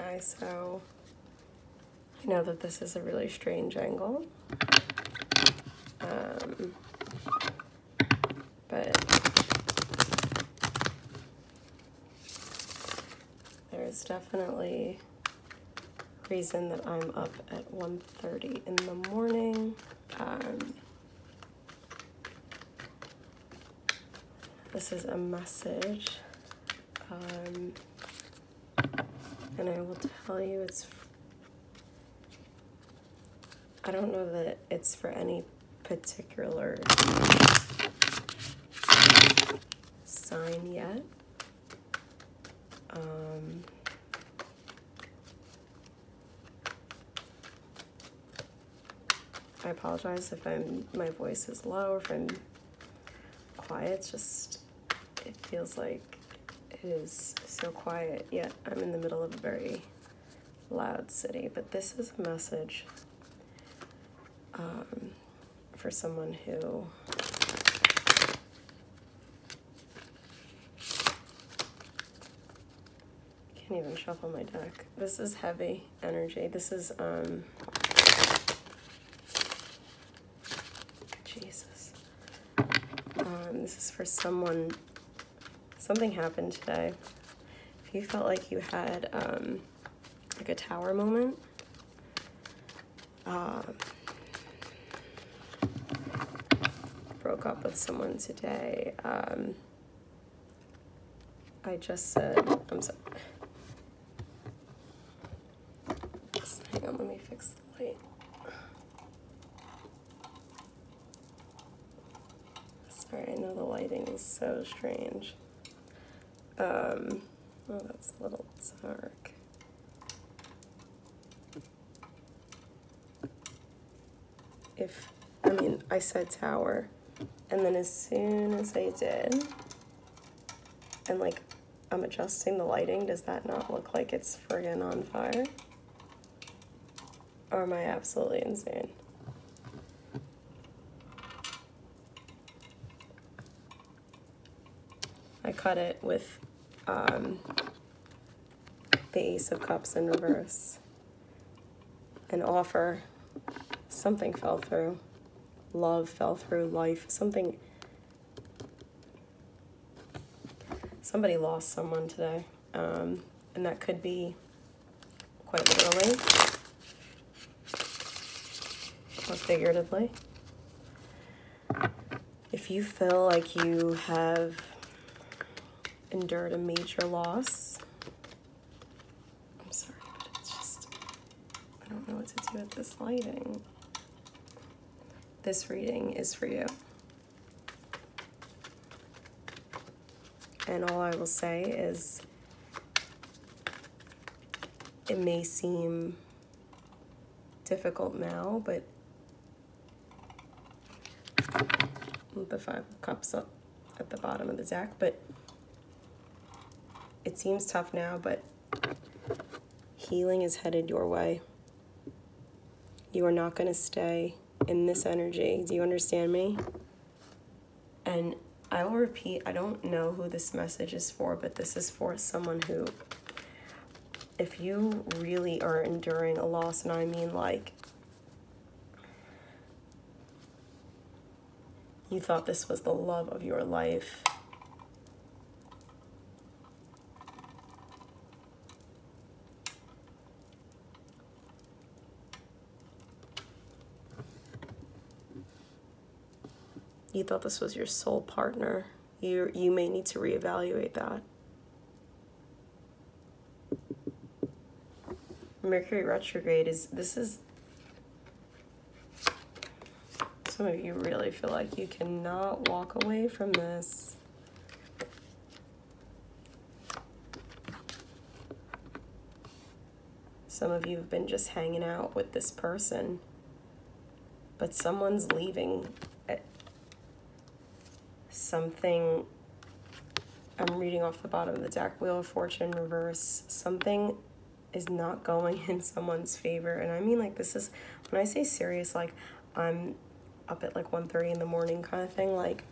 Okay, so I know that this is a really strange angle, but there's definitely reason that I'm up at 1:30 in the morning. This is a message, and I will tell you I don't know that it's for any particular sign yet. I apologize if my voice is low or if I'm quiet. It's just, it feels like it is so quiet, yet I'm in the middle of a very loud city. But this is a message for someone who can't even shuffle my deck. This is heavy energy. This is Jesus. This is for someone. Something happened today. If you felt like you had like a tower moment, broke up with someone today. I just said, I'm sorry. Hang on, let me fix the light. Sorry, I know the lighting is so strange. Oh, that's a little dark. I said tower, and then as soon as I did, and like, I'm adjusting the lighting, does that not look like it's friggin' on fire? Or am I absolutely insane? I cut it with the Ace of Cups in reverse. An offer, something fell through. Love fell through, life, somebody lost someone today. And that could be quite literally or figuratively. If you feel like you have endured a major loss, I'm sorry, but it's just, I don't know what to do with this lighting. This reading is for you. And all I will say is, it may seem difficult now, but the Five of Cups up at the bottom of the deck, but it seems tough now, but healing is headed your way. You are not going to stay in this energy. Do you understand me? And I will repeat, I don't know who this message is for, but this is for someone who, if you really are enduring a loss, and I mean like, you thought this was the love of your life, you thought this was your soul partner, you may need to reevaluate that. Mercury retrograde this is, some of you really feel like you cannot walk away from this. Some of you have been just hanging out with this person, but someone's leaving. Something, I'm reading off the bottom of the deck, Wheel of Fortune reverse. Something is not going in someone's favor. And I mean, like, this is, when I say serious, like, I'm up at like 1:30 in the morning kind of thing, like,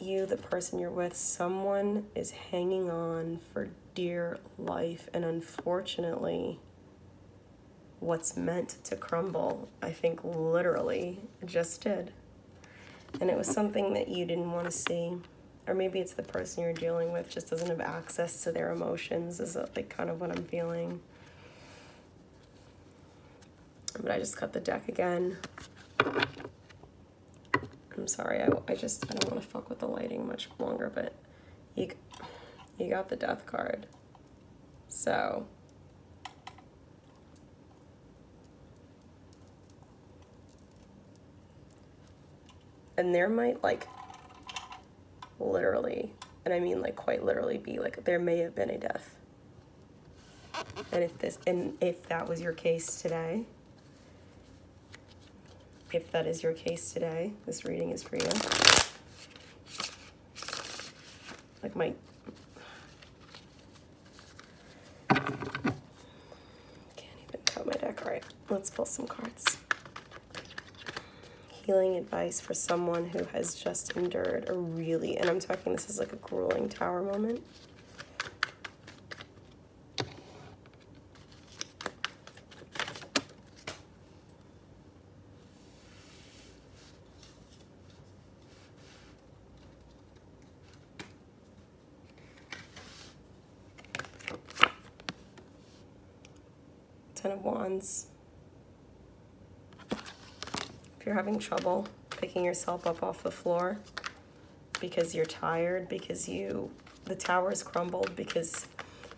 you, the person you're with, someone is hanging on for dear life, and unfortunately, what's meant to crumble, I think literally just did. And it was something that you didn't want to see. Or maybe it's the person you're dealing with just doesn't have access to their emotions, is like kind of what I'm feeling. But I just cut the deck again. I'm sorry, I don't want to fuck with the lighting much longer, but you got the Death card. So, and there might, like, literally, and I mean like quite literally, be like, there may have been a death. And if that was your case today, if that is your case today, this reading is for you. Like my... Can't even cut my deck. All right, let's pull some cards. Healing advice for someone who has just endured a really, and I'm talking, this is like a grueling tower moment. Ten of Wands. If you're having trouble picking yourself up off the floor because you're tired, because the tower's crumbled, because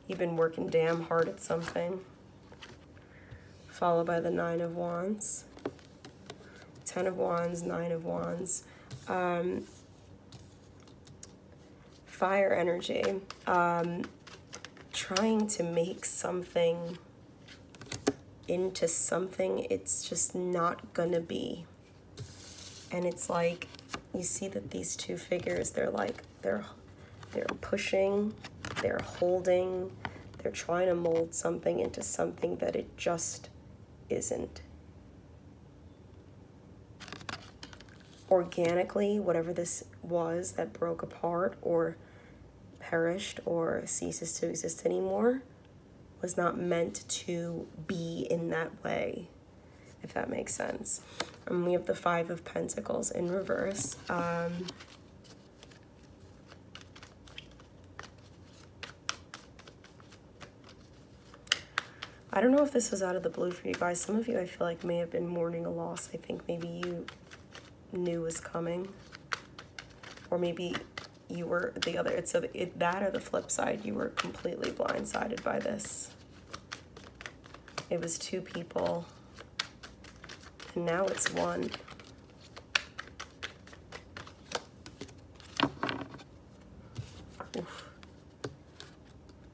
you've been working damn hard at something, followed by the Nine of Wands. 10 of Wands, 9 of Wands. Fire energy. Trying to make something into something it's just not gonna be. And it's like, you see that these two figures, they're like, they're pushing, they're holding, they're trying to mold something into something that it just isn't. Organically, whatever this was that broke apart or perished or ceases to exist anymore, was not meant to be in that way, if that makes sense. We have the Five of Pentacles in reverse. I don't know if this was out of the blue for you guys. Some of you, I feel like, may have been mourning a loss. I think maybe you knew was coming. Or maybe you were the other. It's that or the flip side. You were completely blindsided by this. It was two people. And now it's one. Oof.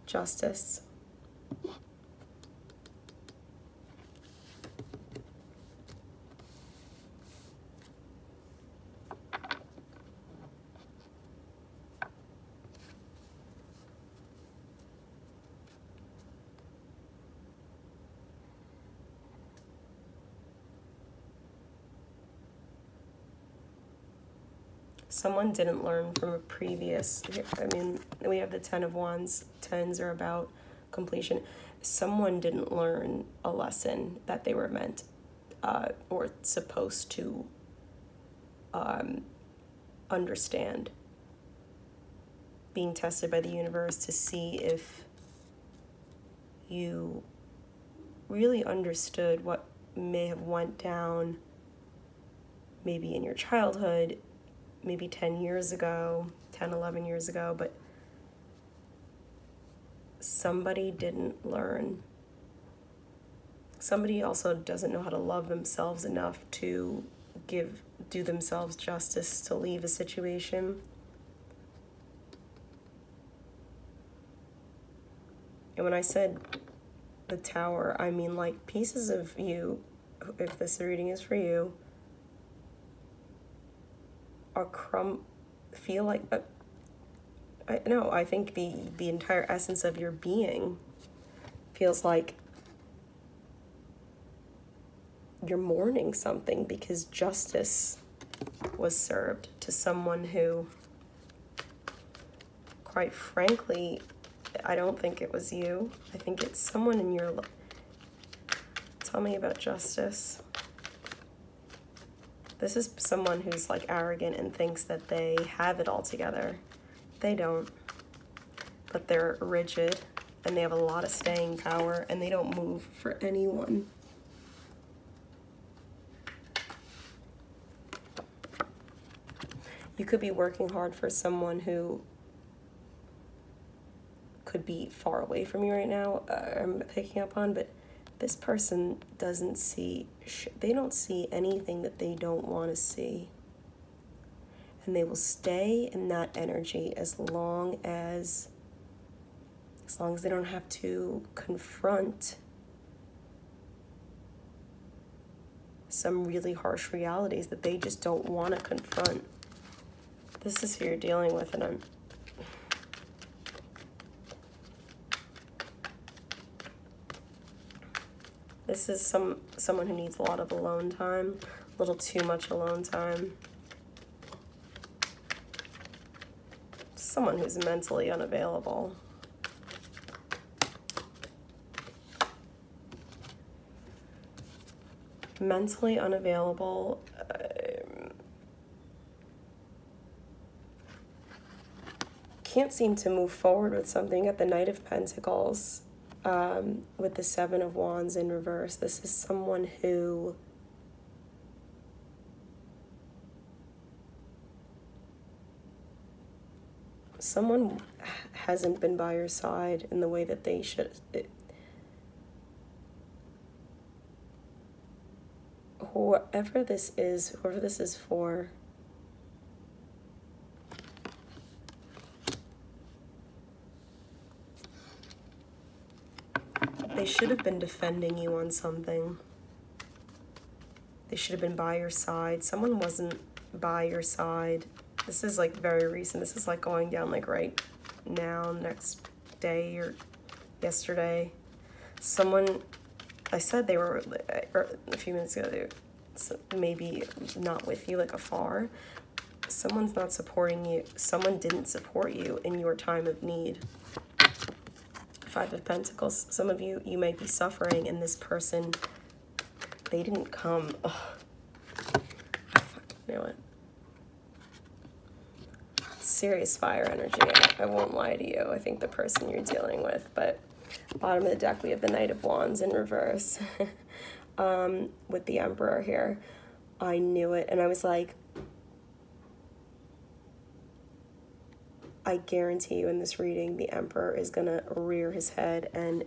Justice. Someone didn't learn from a previous, I mean, we have the 10 of Wands. 10s are about completion. Someone didn't learn a lesson that they were meant or supposed to understand. Being tested by the universe to see if you really understood what may have went down maybe in your childhood, maybe 10 years ago, 10, 11 years ago, but somebody didn't learn. Somebody also doesn't know how to love themselves enough to do themselves justice to leave a situation. And when I said the Tower, I mean like pieces of you, if this reading is for you, are feel like, I think the entire essence of your being feels like you're mourning something because justice was served to someone who quite frankly, I don't think it was you. I think it's someone in your life. Tell me about justice. This is someone who's like arrogant and thinks that they have it all together. They don't. But they're rigid and they have a lot of staying power and they don't move for anyone. You could be working hard for someone who could be far away from you right now, I'm picking up on, but this person doesn't see, they don't see anything that they don't want to see. And they will stay in that energy as long as they don't have to confront some really harsh realities that they just don't want to confront. This is who you're dealing with, and this is someone who needs a lot of alone time, a little too much alone time. Someone who's mentally unavailable. Mentally unavailable. Can't seem to move forward with something at the Knight of Pentacles, with the Seven of Wands in reverse. This is someone who hasn't been by your side in the way that they should. Whoever this is for, they should have been defending you on something. They should have been by your side. Someone wasn't by your side. This is like very recent. This is like going down like right now, next day or yesterday. Someone, I said they were, or a few minutes ago, they maybe not with you, like afar. Someone's not supporting you. Someone didn't support you in your time of need. Five of Pentacles. Some of you might be suffering, and this person, they didn't come. Ugh. I fucking knew it. Serious fire energy. I won't lie to you. I think the person you're dealing with, but bottom of the deck, we have the Knight of Wands in reverse. With the Emperor here. I knew it, and I was like, I guarantee you in this reading, the Emperor is gonna rear his head, and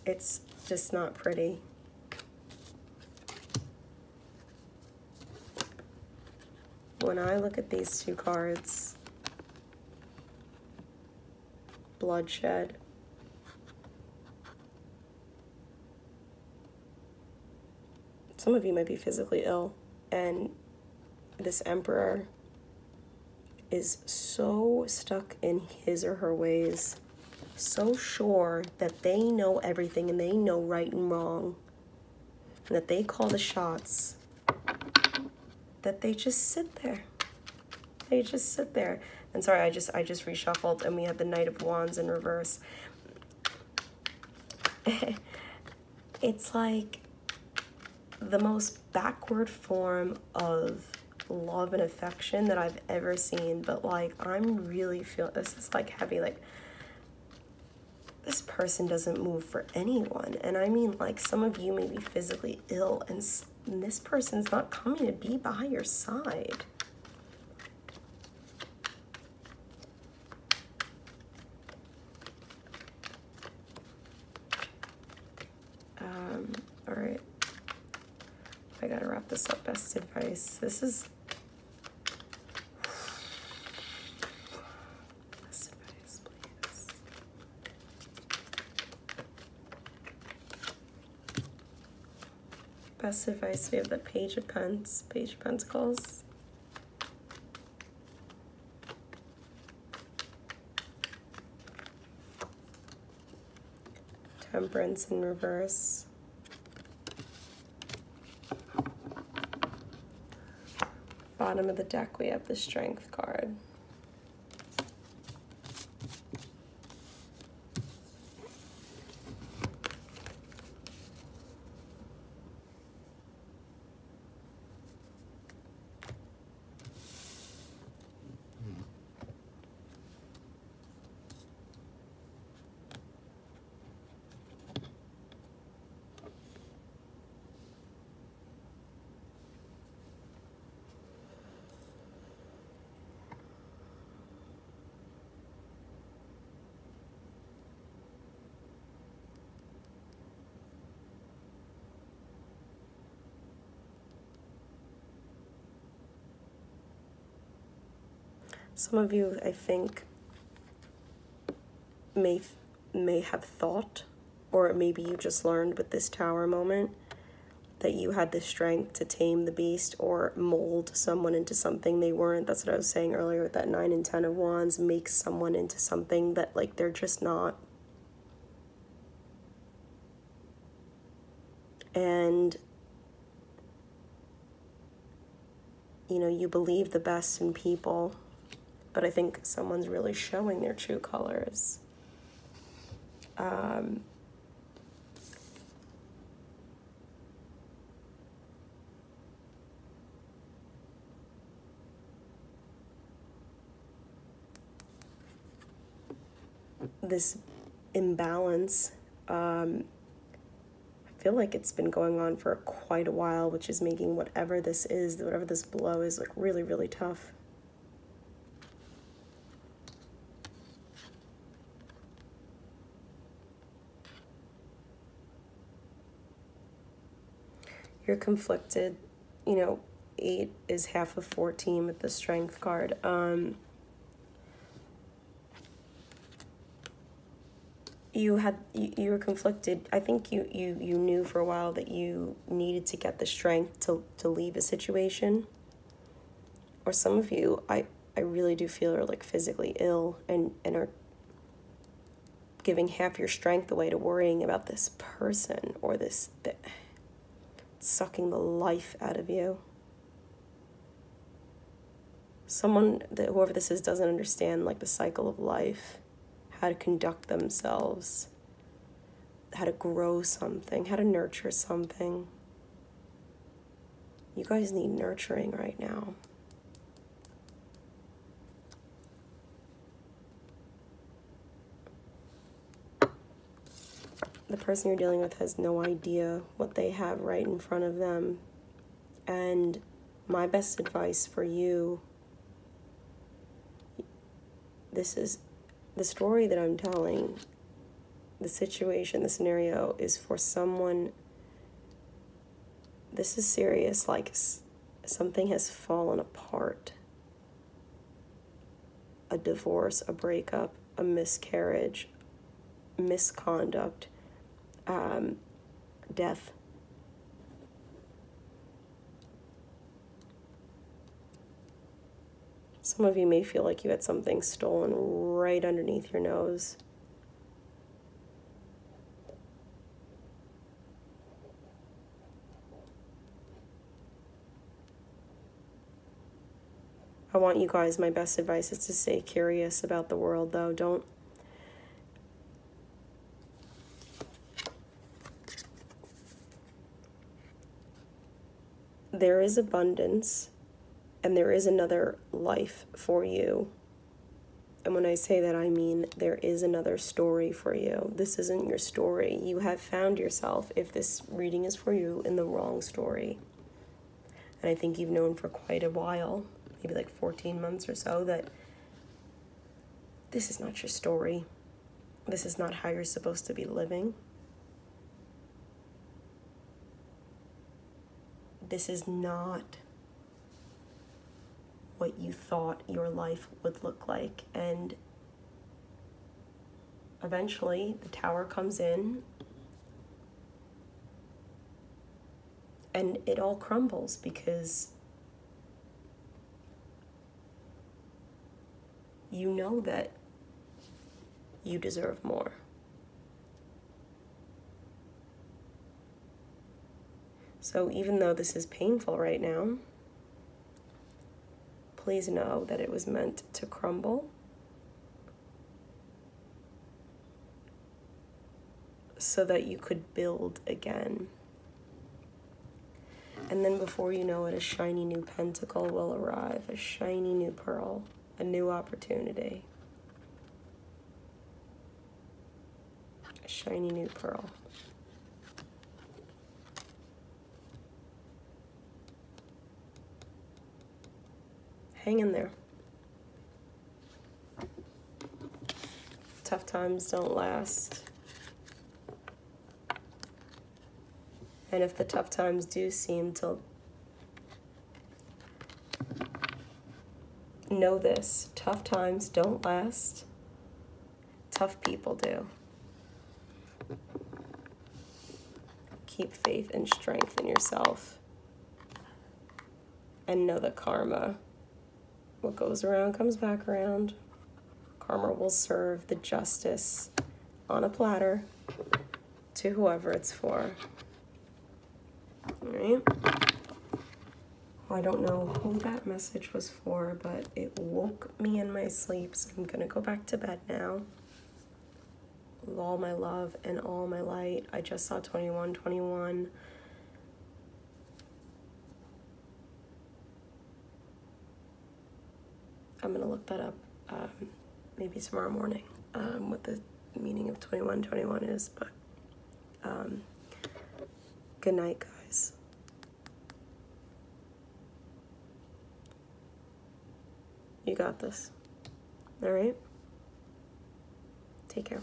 it's just not pretty. When I look at these two cards, bloodshed, some of you might be physically ill, and this Emperor is so stuck in his or her ways, so sure that they know everything and they know right and wrong, and that they call the shots, that they just sit there. They just sit there. And sorry, I just reshuffled, and we had the Knight of Wands in reverse. It's like the most backward form of love and affection that I've ever seen, but like I'm really feeling this is like heavy. Like this person doesn't move for anyone, and I mean like some of you may be physically ill, and this person's not coming to be by your side. All right, I gotta wrap this up. Best advice. This is best advice, please. Best advice. We have the Page of Pentacles. Temperance in reverse. Bottom of the deck, we have the Strength card. Some of you, I think, may have thought, or maybe you just learned with this Tower moment, that you had the strength to tame the beast or mold someone into something they weren't. That's what I was saying earlier with that 9 and 10 of Wands, makes someone into something that, like, they're just not. And, you know, you believe the best in people, but I think someone's really showing their true colors. This imbalance, I feel like it's been going on for quite a while, which is making whatever this is, whatever this blow is, like really, really tough. You're conflicted. You know, 8 is half of 14 with the Strength card. You were conflicted. I think you knew for a while that you needed to get the strength to leave a situation. Or some of you, I really do feel, are like physically ill and are giving half your strength away to worrying about this person or this sucking the life out of you. Someone that, whoever this is, doesn't understand like the cycle of life, how to conduct themselves, how to grow something, how to nurture something. You guys need nurturing right now. The person you're dealing with has no idea what they have right in front of them. And my best advice for you, this is the story that I'm telling, the situation, the scenario is for someone. This is serious, like something has fallen apart. A divorce, a breakup, a miscarriage, misconduct, death. Some of you may feel like you had something stolen right underneath your nose. I want you guys, my best advice is to stay curious about the world, though. Don't. There is abundance, and there is another life for you. And when I say that, I mean there is another story for you. This isn't your story. You have found yourself, if this reading is for you, in the wrong story. And I think you've known for quite a while, maybe like 14 months or so, that this is not your story. This is not how you're supposed to be living. This is not what you thought your life would look like. And eventually the Tower comes in and it all crumbles because you know that you deserve more. So even though this is painful right now, please know that it was meant to crumble so that you could build again. And then before you know it, a shiny new pentacle will arrive, a shiny new pearl, a new opportunity. A shiny new pearl. Hang in there. Tough times don't last. And if the tough times do seem to, know this. Tough times don't last. Tough people do. Keep faith and strength in yourself. And know that karma, what goes around comes back around. Karma will serve the justice on a platter to whoever it's for. All right? Well, I don't know who that message was for, but it woke me in my sleep, so I'm gonna go back to bed now. With all my love and all my light. I just saw 2121. I'm gonna look that up maybe tomorrow morning, what the meaning of 2121 is, but good night, guys. You got this. All right? Take care.